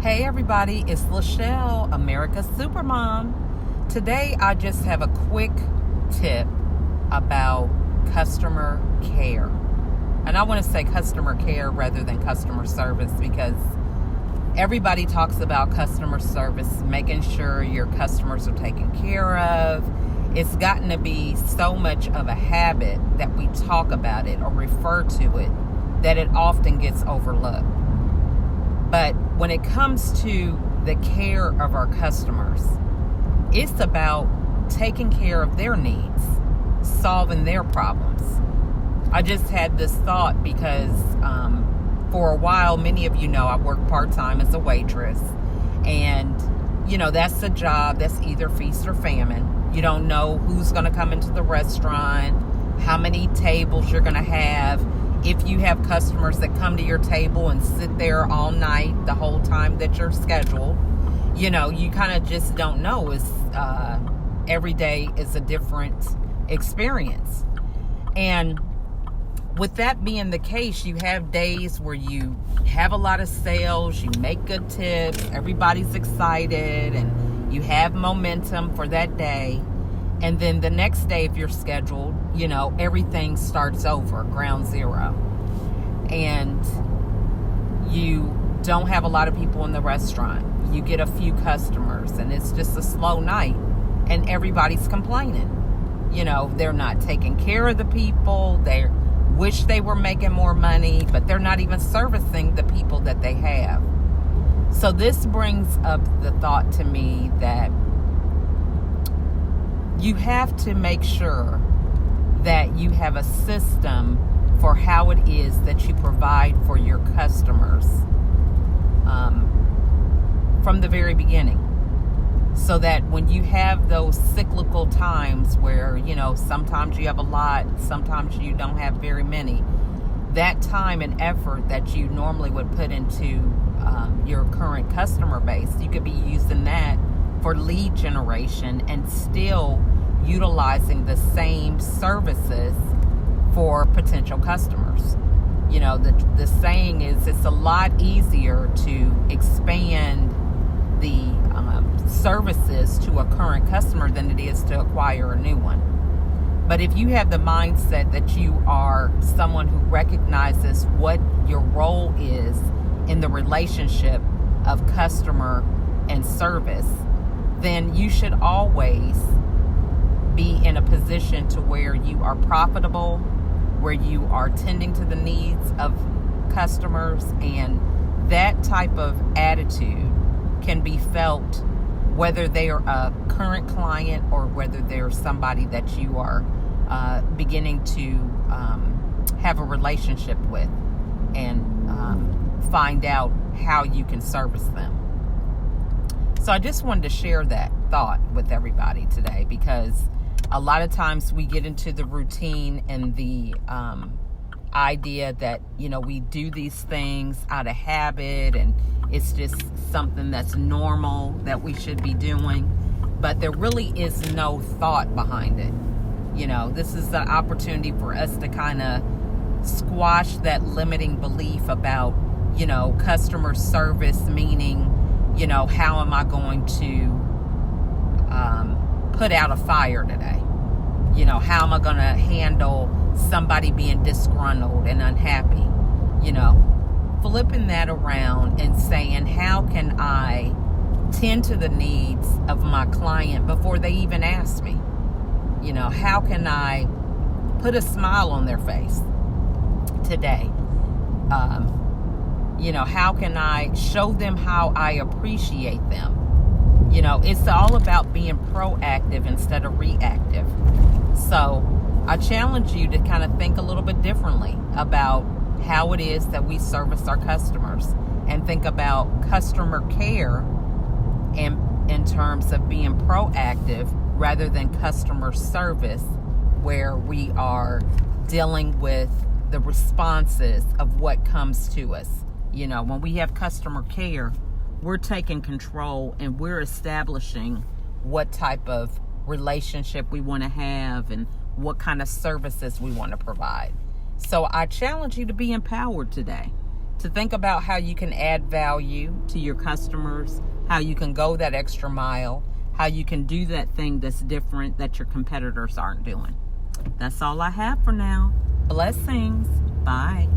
Hey everybody, it's Lachelle, America's Supermom. Today I just have a quick tip about customer care. And I want to say customer care rather than customer service because everybody talks about customer service, making sure your customers are taken care of. It's gotten to be so much of a habit that we talk about it or refer to it that it often gets overlooked. But when it comes to the care of our customers, it's about taking care of their needs, solving their problems. I just had this thought because for a while, many of you know I work part-time as a waitress. And, that's a job that's either feast or famine. You don't know who's going to come into the restaurant, how many tables you're going to have. If you have customers that come to your table and sit there all night, the whole time that you're scheduled, you kind of just don't know. Every day is a different experience. And with that being the case, you have days where you have a lot of sales, you make good tips, everybody's excited, and you have momentum for that day. And then the next day, if you're scheduled, everything starts over, ground zero. And you don't have a lot of people in the restaurant. You get a few customers, and it's just a slow night. And everybody's complaining. They're not taking care of the people. They wish they were making more money, but they're not even servicing the people that they have. So this brings up the thought to me that you have to make sure that you have a system for how it is that you provide for your customers from the very beginning. So that when you have those cyclical times where, sometimes you have a lot, sometimes you don't have very many, that time and effort that you normally would put into your current customer base, you could be using that for lead generation and still utilizing the same services for potential customers. The saying is it's a lot easier to expand the services to a current customer than it is to acquire a new one. But if you have the mindset that you are someone who recognizes what your role is in the relationship of customer and service, then you should always be in a position to where you are profitable, where you are tending to the needs of customers, and that type of attitude can be felt whether they are a current client or whether they're somebody that you are beginning to have a relationship with and find out how you can service them. So I just wanted to share that thought with everybody today because a lot of times we get into the routine and the idea that, we do these things out of habit and it's just something that's normal that we should be doing. But there really is no thought behind it. This is an opportunity for us to kind of squash that limiting belief about, customer service, meaning, how am I going to put out a fire today? How am I going to handle somebody being disgruntled and unhappy? Flipping that around and saying, how can I tend to the needs of my client before they even ask me? How can I put a smile on their face today? How can I show them how I appreciate them? It's all about being proactive instead of reactive. So I challenge you to kind of think a little bit differently about how it is that we service our customers and think about customer care in terms of being proactive rather than customer service where we are dealing with the responses of what comes to us. When we have customer care, we're taking control and we're establishing what type of relationship we want to have and what kind of services we want to provide. So I challenge you to be empowered today. to think about how you can add value to your customers, how you can go that extra mile, how you can do that thing that's different that your competitors aren't doing. That's all I have for now. Blessings. Bye.